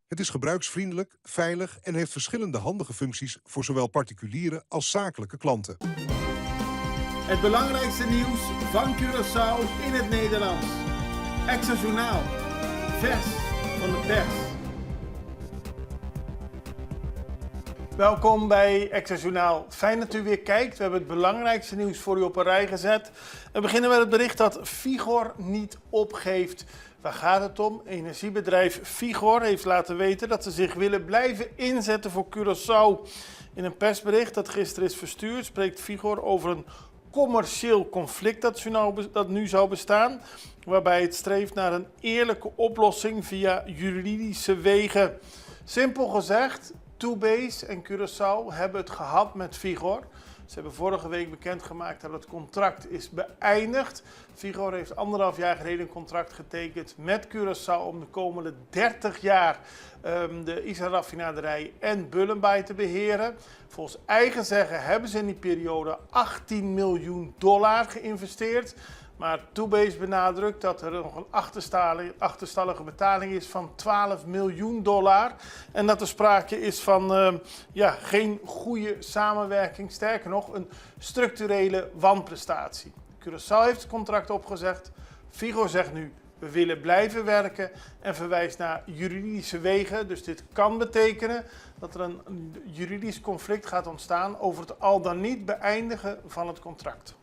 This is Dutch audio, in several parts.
Het is gebruiksvriendelijk, veilig en heeft verschillende handige functies voor zowel particuliere als zakelijke klanten. Het belangrijkste nieuws van Curaçao in het Nederlands. Extra Journaal. Vers van de pers. Welkom bij Extra Journaal. Fijn dat u weer kijkt. We hebben het belangrijkste nieuws voor u op een rij gezet. We beginnen met het bericht dat Vigor niet opgeeft. Waar gaat het om? Energiebedrijf Vigor heeft laten weten dat ze zich willen blijven inzetten voor Curaçao. In een persbericht dat gisteren is verstuurd spreekt Vigor over een commercieel conflict dat nu zou bestaan, waarbij het streeft naar een eerlijke oplossing via juridische wegen. Simpel gezegd, Toebase en Curaçao hebben het gehad met Vigor. Ze hebben vorige week bekendgemaakt dat het contract is beëindigd. Vigor heeft 1,5 jaar geleden een contract getekend met Curaçao om de komende 30 jaar de Isar-raffinaderij en Bullenbaai te beheren. Volgens eigen zeggen hebben ze in die periode $18 miljoen geïnvesteerd. Maar Toebase benadrukt dat er nog een achterstallige betaling is van $12 miljoen. En dat er sprake is van geen goede samenwerking. Sterker nog, een structurele wanprestatie. Curaçao heeft het contract opgezegd. Vigor zegt nu, we willen blijven werken en verwijst naar juridische wegen. Dus dit kan betekenen dat er een juridisch conflict gaat ontstaan over het al dan niet beëindigen van het contract.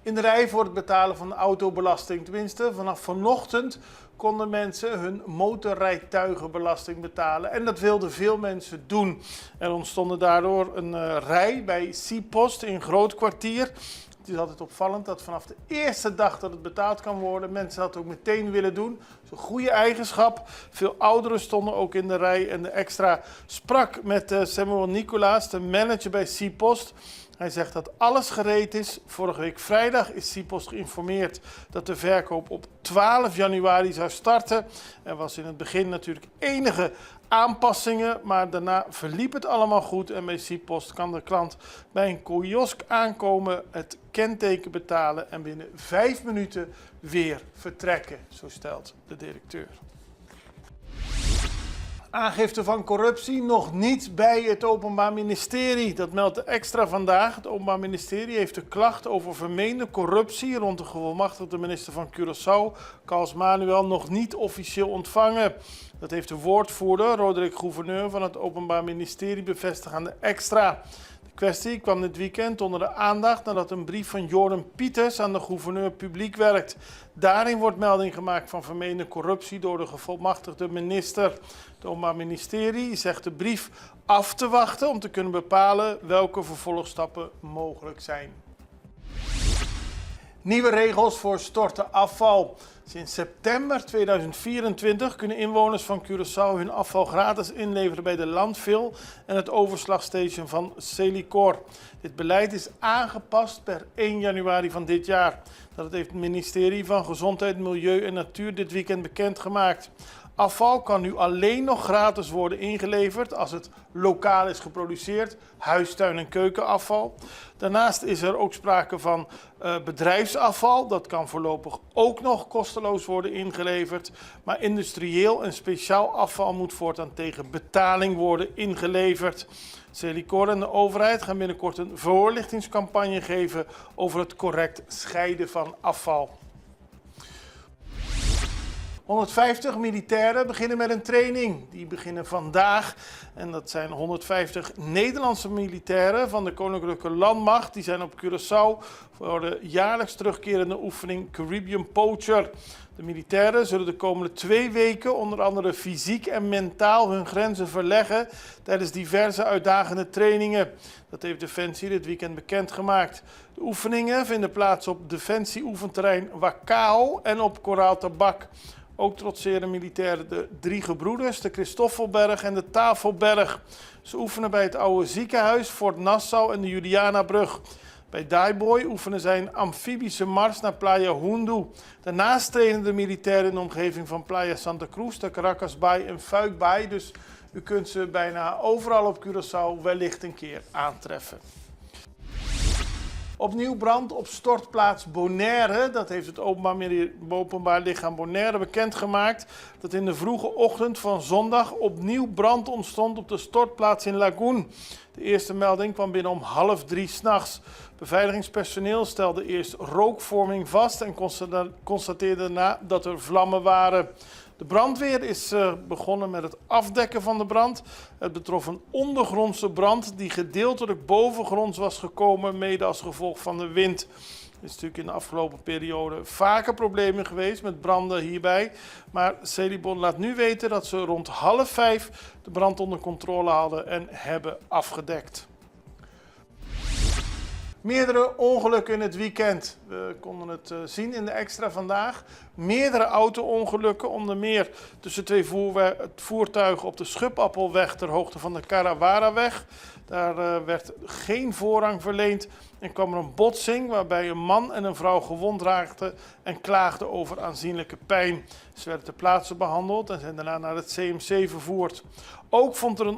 In de rij voor het betalen van de autobelasting. Tenminste, vanaf vanochtend konden mensen hun motorrijtuigenbelasting betalen. En dat wilden veel mensen doen. Er ontstond daardoor een rij bij Seapost in Grootkwartier. Het is altijd opvallend dat vanaf de eerste dag dat het betaald kan worden, mensen dat ook meteen willen doen. Dat is een goede eigenschap. Veel ouderen stonden ook in de rij en de extra sprak met Samuel Nicolaas, de manager bij Seapost. Hij zegt dat alles gereed is. Vorige week vrijdag is Seapost geïnformeerd dat de verkoop op 12 januari zou starten. Er was in het begin natuurlijk enige aanpassingen, maar daarna verliep het allemaal goed. En bij Seapost kan de klant bij een kiosk aankomen, het kenteken betalen en binnen 5 minuten weer vertrekken, zo stelt de directeur. Aangifte van corruptie nog niet bij het Openbaar Ministerie. Dat meldt de Extra vandaag. Het Openbaar Ministerie heeft een klacht over vermeende corruptie rond de gevolmachtigde minister van Curaçao, Carls Manuel, nog niet officieel ontvangen. Dat heeft de woordvoerder, Roderick Gouverneur van het Openbaar Ministerie, bevestigd aan de Extra. De kwestie kwam dit weekend onder de aandacht nadat een brief van Jordan Pieters aan de gouverneur publiek werd. Daarin wordt melding gemaakt van vermeende corruptie door de gevolmachtigde minister. Het Openbaar Ministerie zegt de brief af te wachten om te kunnen bepalen welke vervolgstappen mogelijk zijn. Nieuwe regels voor storten afval. Sinds september 2024 kunnen inwoners van Curaçao hun afval gratis inleveren bij de landfill en het overslagstation van Celicor. Dit beleid is aangepast per 1 januari van dit jaar. Dat heeft het ministerie van Gezondheid, Milieu en Natuur dit weekend bekendgemaakt. Afval kan nu alleen nog gratis worden ingeleverd als het lokaal is geproduceerd, huistuin- en keukenafval. Daarnaast is er ook sprake van bedrijfsafval. Dat kan voorlopig ook nog kosteloos worden ingeleverd. Maar industrieel en speciaal afval moet voortaan tegen betaling worden ingeleverd. Celicor en de overheid gaan binnenkort een voorlichtingscampagne geven over het correct scheiden van afval. 150 militairen beginnen met een training. Die beginnen vandaag. En dat zijn 150 Nederlandse militairen van de Koninklijke Landmacht. Die zijn op Curaçao voor de jaarlijks terugkerende oefening Caribbean Poacher. De militairen zullen de komende 2 weken onder andere fysiek en mentaal hun grenzen verleggen tijdens diverse uitdagende trainingen. Dat heeft Defensie dit weekend bekendgemaakt. De oefeningen vinden plaats op Defensie-oefenterrein Wakao en op Koraal Tabak. Ook trotseren militairen de 3 gebroeders, de Christoffelberg en de Tafelberg. Ze oefenen bij het oude ziekenhuis, Fort Nassau en de Julianabrug. Bij Daiboy oefenen zij een amfibische mars naar Playa Hundu. Daarnaast trainen de militairen in de omgeving van Playa Santa Cruz, de Caracas Bay en Fuik Bay. Dus u kunt ze bijna overal op Curaçao wellicht een keer aantreffen. Opnieuw brand op stortplaats Bonaire. Dat heeft het Openbaar Lichaam Bonaire bekendgemaakt. Dat in de vroege ochtend van zondag opnieuw brand ontstond op de stortplaats in Lagoon. De eerste melding kwam binnen om 2:30 s'nachts. Beveiligingspersoneel stelde eerst rookvorming vast en constateerde daarna dat er vlammen waren. De brandweer is begonnen met het afdekken van de brand. Het betrof een ondergrondse brand die gedeeltelijk bovengronds was gekomen, mede als gevolg van de wind. Er is natuurlijk in de afgelopen periode vaker problemen geweest met branden hierbij. Maar Celibon laat nu weten dat ze rond 4:30 de brand onder controle hadden en hebben afgedekt. Meerdere ongelukken in het weekend. We konden het zien in de extra vandaag. Meerdere auto-ongelukken, onder meer tussen twee voertuigen op de Schubappelweg ter hoogte van de Karawaraweg. Daar werd geen voorrang verleend en kwam er een botsing waarbij een man en een vrouw gewond raakten en klaagden over aanzienlijke pijn. Ze werden ter plaatse behandeld en zijn daarna naar het CMC vervoerd. Ook vond er een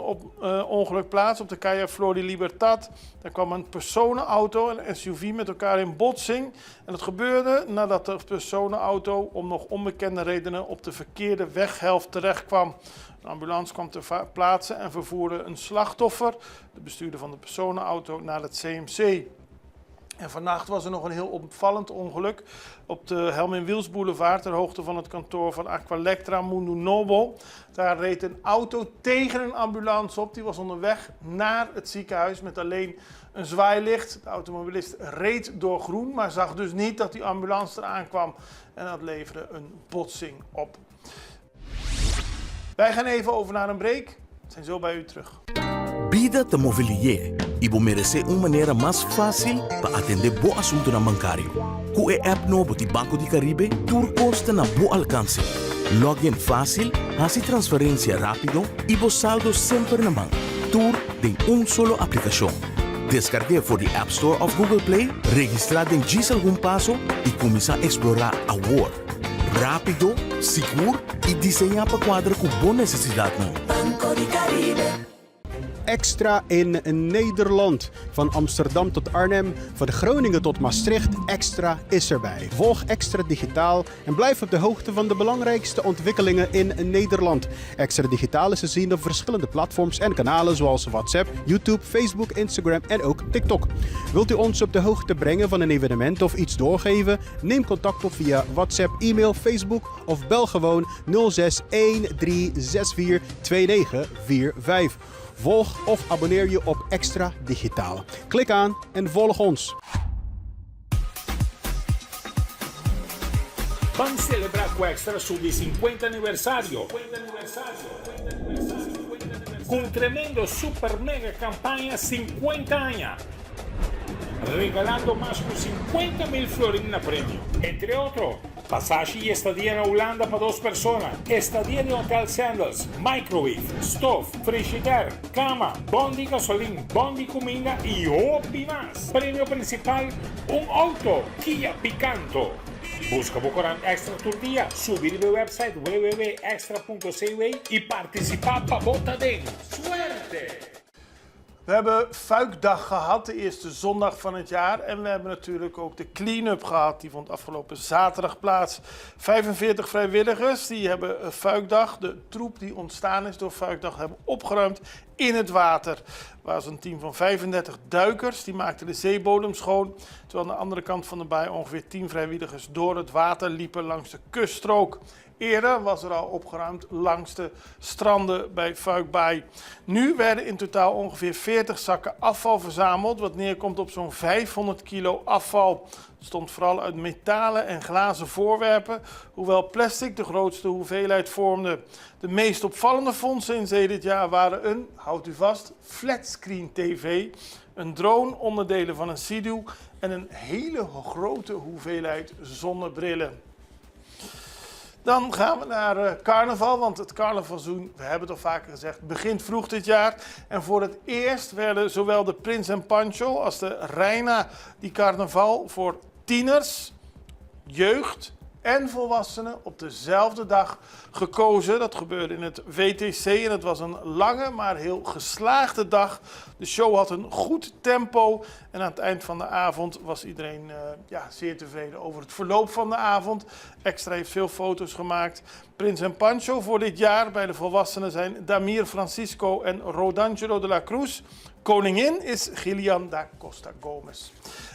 ongeluk plaats op de Calle Flor de Libertad. Daar kwam een personenauto en een SUV met elkaar in botsing. En dat gebeurde nadat de personenauto om nog onbekende redenen op de verkeerde weghelft terecht kwam. Een ambulance kwam ter plaatse en vervoerde een slachtoffer, de bestuurder van de personenauto, naar het CMC. En vannacht was er nog een heel opvallend ongeluk op de Helmin Wiels Boulevard ter hoogte van het kantoor van Aqualectra Mundo Noble. Daar reed een auto tegen een ambulance op. Die was onderweg naar het ziekenhuis met alleen een zwaailicht. De automobilist reed door groen, maar zag dus niet dat die ambulance eraan kwam. En dat leverde een botsing op. Wij gaan even over naar een break. We zijn zo bij u terug. Vida te Mobilier. Ibo merece uma maneira mais fácil para atender bo assunto na bancário. Com a app novo de Banco de Caribe, tudo custa na bo alcance. Login fácil, hace transferência rápido e bo saldo sempre na mão. Tudo em solo aplicação. Descargue voor de App Store of Google Play, registrar em diz algum passo e começar a explorar a world. Rápido, seguro e desenhar para quadra com boa necessidade. Banco de Caribe. Extra in Nederland. Van Amsterdam tot Arnhem, van Groningen tot Maastricht, Extra is erbij. Volg Extra Digitaal en blijf op de hoogte van de belangrijkste ontwikkelingen in Nederland. Extra Digitaal is te zien op verschillende platforms en kanalen zoals WhatsApp, YouTube, Facebook, Instagram en ook TikTok. Wilt u ons op de hoogte brengen van een evenement of iets doorgeven? Neem contact op via WhatsApp, e-mail, Facebook of bel gewoon 06 1364 2945. Volg of abonneer je op Extra Digitaal. Klik aan en volg ons. Vamos celebrar com Extra su 50 aniversario. Com un tremendo super mega campaña 50 años. Regalando más de 50.000 florines a premio. Entre otros, pasaje y estadía en Holanda para 2 personas. Estadía de Hotel Sandals, microwave, stove, frigider, cama, bondi gasolina, bondi comida y hopi más. Premio principal, un auto Kia Picanto. Busca Bocorán Extra Tour Dia, subir de website www.extra.cw y participar para Botadén. Suerte! We hebben Fuikdag gehad, de eerste zondag van het jaar. En we hebben natuurlijk ook de clean-up gehad. Die vond afgelopen zaterdag plaats. 45 vrijwilligers die hebben Fuikdag, de troep die ontstaan is door Fuikdag, hebben opgeruimd in het water. Er was een team van 35 duikers, die maakten de zeebodem schoon. Terwijl aan de andere kant van de baai ongeveer 10 vrijwilligers door het water liepen langs de kuststrook. Eerder was er al opgeruimd langs de stranden bij Fuikbaai. Nu werden in totaal ongeveer 40 zakken afval verzameld, wat neerkomt op zo'n 500 kilo afval. Het stond vooral uit metalen en glazen voorwerpen, hoewel plastic de grootste hoeveelheid vormde. De meest opvallende vondsten in zee dit jaar waren een, houdt u vast, flatscreen tv, een drone, onderdelen van een Sea-Doo en een hele grote hoeveelheid zonnebrillen. Dan gaan we naar carnaval, want het carnavalseizoen, we hebben het al vaker gezegd, begint vroeg dit jaar. En voor het eerst werden zowel de Prins en Pancho als de Reina die carnaval voor tieners, jeugd en volwassenen op dezelfde dag gekozen. Dat gebeurde in het WTC en het was een lange, maar heel geslaagde dag. De show had een goed tempo en aan het eind van de avond was iedereen zeer tevreden over het verloop van de avond. Extra heeft veel foto's gemaakt. Prins en Pancho voor dit jaar bij de volwassenen zijn Damir Francisco en Rodangelo de la Cruz. Koningin is Gillian da Costa Gomez.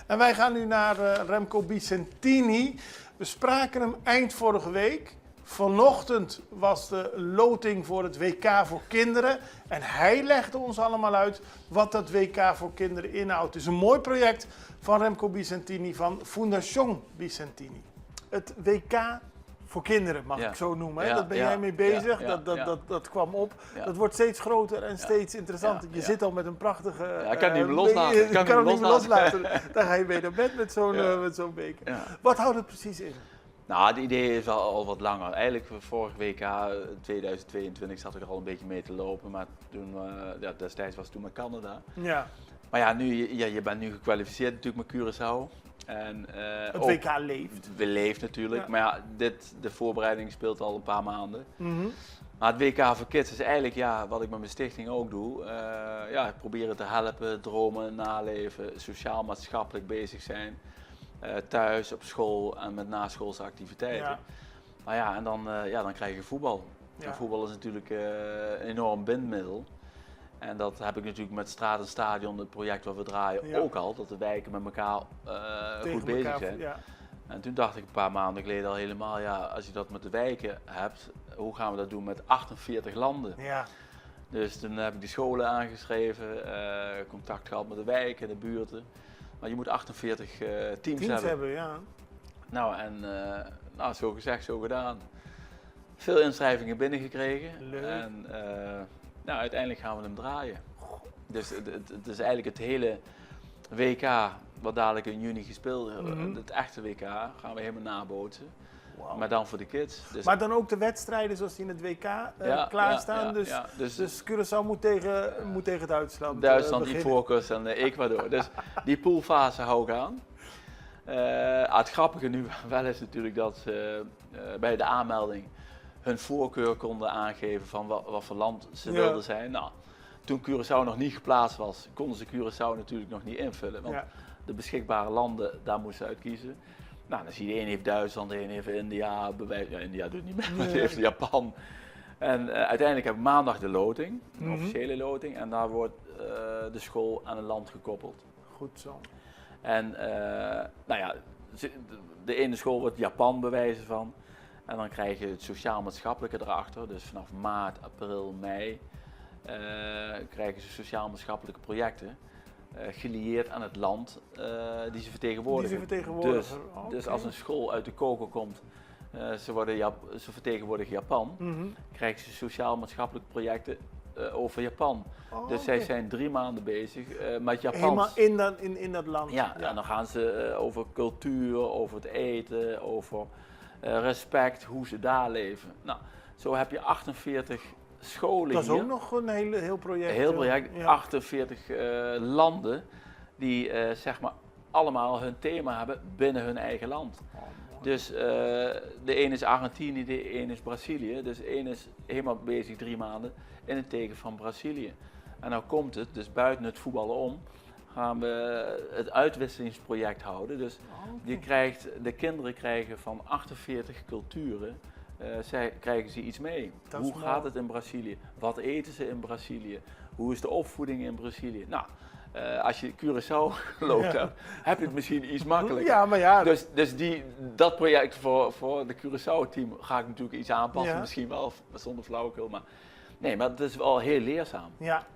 En wij gaan nu naar Remco Vicentini. We spraken hem eind vorige week. Vanochtend was de loting voor het WK voor kinderen. En hij legde ons allemaal uit wat dat WK voor kinderen inhoudt. Het is een mooi project van Remco Vicentini van Fundación Vicentini. Het WK voor kinderen mag ik zo noemen. Daar ben jij mee bezig. Dat kwam op. Ja. Dat wordt steeds groter en steeds interessanter. Je zit al met een prachtige... ik kan het niet meer loslaten. Je kan het niet meer loslaten. Dan ga je mee naar bed met zo'n beker. Ja. Wat houdt het precies in? Nou, het idee is al wat langer. Eigenlijk vorig WK 2022 zat ik er al een beetje mee te lopen. Maar toen, destijds was het toen met Canada. Ja. Maar ja, je bent nu gekwalificeerd natuurlijk met Curaçao. En, Het ook, WK leeft. Het leeft natuurlijk. Ja. Maar ja, de voorbereiding speelt al een paar maanden. Mhm. Maar het WK voor Kids is eigenlijk wat ik met mijn stichting ook doe. Proberen te helpen, dromen, naleven, sociaal-maatschappelijk bezig zijn. Thuis, op school en met naschoolse activiteiten. Ja. Maar ja, en dan krijg je voetbal. Ja. En voetbal is natuurlijk een enorm bindmiddel. En dat heb ik natuurlijk met Straat en Stadion, het project wat we draaien, ook al. Dat de wijken met elkaar goed bezig zijn. Ja. En toen dacht ik een paar maanden geleden al helemaal, als je dat met de wijken hebt, hoe gaan we dat doen met 48 landen? Ja. Dus toen heb ik de scholen aangeschreven, contact gehad met de wijken, de buurten. Maar je moet 48 teams hebben. Ja. Nou, en zo gezegd, zo gedaan. Veel inschrijvingen binnengekregen. Leuk. En uiteindelijk gaan we hem draaien. Dus het is eigenlijk het hele WK, wat dadelijk in juni gespeeld wordt, het echte WK, gaan we helemaal nabootsen. Wow. Maar dan voor de kids. Dus Maar dan ook de wedstrijden zoals die in het WK klaarstaan. Dus Curaçao moet tegen Duitsland Duitsland, beginnen. Ivoorkust en Ecuador. Dus die poolfase hou ik aan. Het grappige nu wel is natuurlijk dat ze bij de aanmelding hun voorkeur konden aangeven van wat voor land ze wilden zijn. Nou, toen Curaçao nog niet geplaatst was, konden ze Curaçao natuurlijk nog niet invullen. Want de beschikbare landen, daar moesten ze uit kiezen. Nou, dan zie je, de een heeft Duitsland, de een heeft India, India doet niet mee, maar die heeft Japan. En uiteindelijk heb ik maandag de loting, een officiële loting, en daar wordt de school aan een land gekoppeld. Goed zo. En de ene school wordt Japan bewijzen van. En dan krijg je het sociaal-maatschappelijke erachter. Dus vanaf maart, april, mei krijgen ze sociaal-maatschappelijke projecten. Gelieerd aan het land die ze vertegenwoordigen. Dus als een school uit de koker komt, ze vertegenwoordigen Japan, krijgen ze sociaal-maatschappelijke projecten over Japan. Dus zij zijn 3 maanden bezig met Japans. Helemaal in dat land. Ja, en dan gaan ze over cultuur, over het eten, over respect, hoe ze daar leven. Nou, zo heb je 48 scholen hier. Dat is ook nog een heel project. Een heel project, 48 landen die zeg maar allemaal hun thema hebben binnen hun eigen land. Dus de een is Argentinië, de een is Brazilië. Dus de een is helemaal bezig 3 maanden in het teken van Brazilië. En nou komt het, dus buiten het voetballen om, gaan we het uitwisselingsproject houden. Dus de kinderen krijgen van 48 culturen, krijgen ze iets mee. Hoe gaat het in Brazilië? Wat eten ze in Brazilië? Hoe is de opvoeding in Brazilië? Nou, als je Curaçao loopt hebt, heb je het misschien iets makkelijker. Ja, maar ja. Dus dat project voor de Curaçao-team ga ik natuurlijk iets aanpassen. Misschien wel zonder flauwekul, maar nee, maar het is wel heel leerzaam. Ja.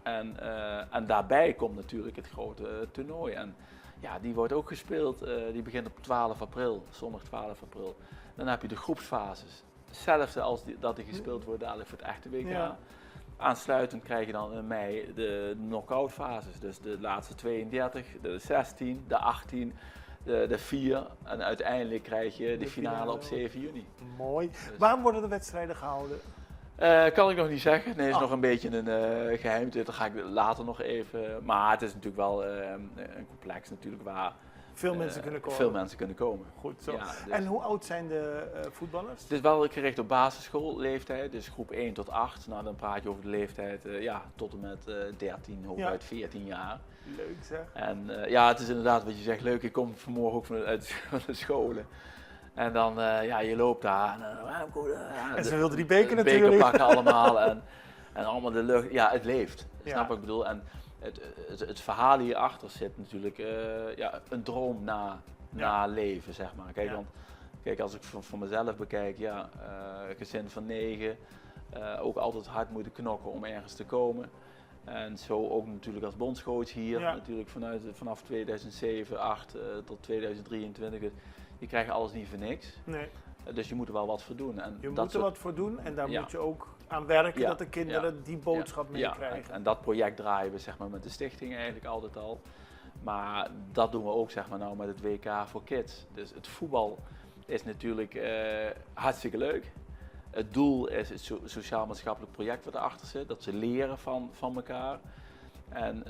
En daarbij komt natuurlijk het grote toernooi. En ja, die wordt ook gespeeld. Die begint op 12 april, zondag 12 april. Dan heb je de groepsfases. Hetzelfde als dat die gespeeld wordt dadelijk voor het echte WK. Ja. Aansluitend krijg je dan in mei de knock-out fases. Dus de laatste 32, de 16, de 18, de 4. En uiteindelijk krijg je de finale op 7 juni. Mooi. Dus waar worden de wedstrijden gehouden? Kan ik nog niet zeggen. Nee, is nog een beetje een geheimte. Dat ga ik later nog even. Maar het is natuurlijk wel een complex natuurlijk waar veel mensen kunnen komen. Veel mensen kunnen komen. Goed zo. Ja, dus En hoe oud zijn de voetballers? het is wel gericht op basisschoolleeftijd, dus groep 1 tot 8. Nou, dan praat je over de leeftijd tot en met 13, hooguit 14 jaar. Leuk zeg. En het is inderdaad wat je zegt, leuk. Ik kom vanmorgen ook uit de scholen. En dan, je loopt daar. En ze wilden die beker de natuurlijk. beker pakken allemaal. En allemaal de lucht. Ja, het leeft. Ja. Snap wat ik bedoel? En het verhaal hierachter zit natuurlijk een droom na leven, zeg maar. Kijk, want als ik voor mezelf bekijk, gezin van 9, ook altijd hard moeten knokken om ergens te komen. En zo ook natuurlijk als bondscoach hier, natuurlijk vanaf 2007, 8 tot 2023. Je krijgt alles niet voor niks. Nee. Dus je moet er wel wat voor doen. En Je moet er wat voor doen en daar moet je ook aan werken dat de kinderen die boodschap meekrijgen. En dat project draaien we zeg maar met de stichting eigenlijk altijd al. Maar dat doen we ook zeg maar nou met het WK voor Kids. Dus het voetbal is natuurlijk hartstikke leuk. Het doel is het sociaal-maatschappelijk project wat erachter zit, dat ze leren van elkaar. En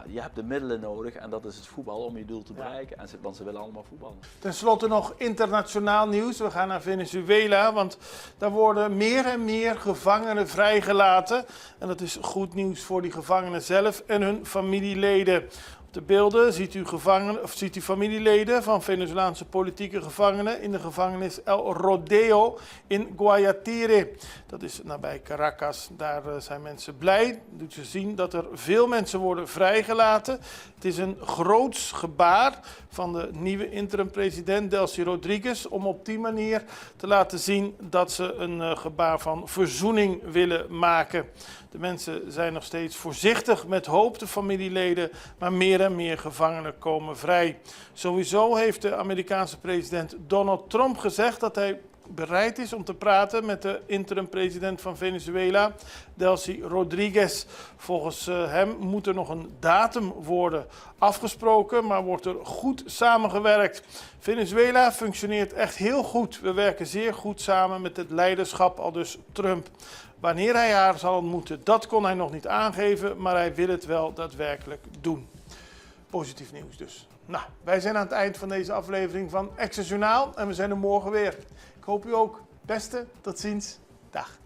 je hebt de middelen nodig en dat is het voetbal om je doel te bereiken. Want ze willen allemaal voetballen. Ten slotte nog internationaal nieuws. We gaan naar Venezuela, want daar worden meer en meer gevangenen vrijgelaten. En dat is goed nieuws voor die gevangenen zelf en hun familieleden. Op de beelden ziet u familieleden van Venezolaanse politieke gevangenen in de gevangenis El Rodeo in Guayatire. Dat is nabij Caracas. Daar zijn mensen blij. Dat doet ze zien dat er veel mensen worden vrijgelaten. Het is een groots gebaar van de nieuwe interim-president Delcy Rodriguez om op die manier te laten zien dat ze een gebaar van verzoening willen maken. De mensen zijn nog steeds voorzichtig met hoop, de familieleden, maar meer en meer gevangenen komen vrij. Sowieso heeft de Amerikaanse president Donald Trump gezegd dat hij bereid is om te praten met de interim-president van Venezuela, Delcy Rodriguez. Volgens hem moet er nog een datum worden afgesproken, maar wordt er goed samengewerkt. Venezuela functioneert echt heel goed. We werken zeer goed samen met het leiderschap, aldus Trump. Wanneer hij haar zal ontmoeten, dat kon hij nog niet aangeven, maar hij wil het wel daadwerkelijk doen. Positief nieuws dus. Nou, wij zijn aan het eind van deze aflevering van Access Journaal en we zijn er morgen weer. Ik hoop u ook. Beste, tot ziens. Dag.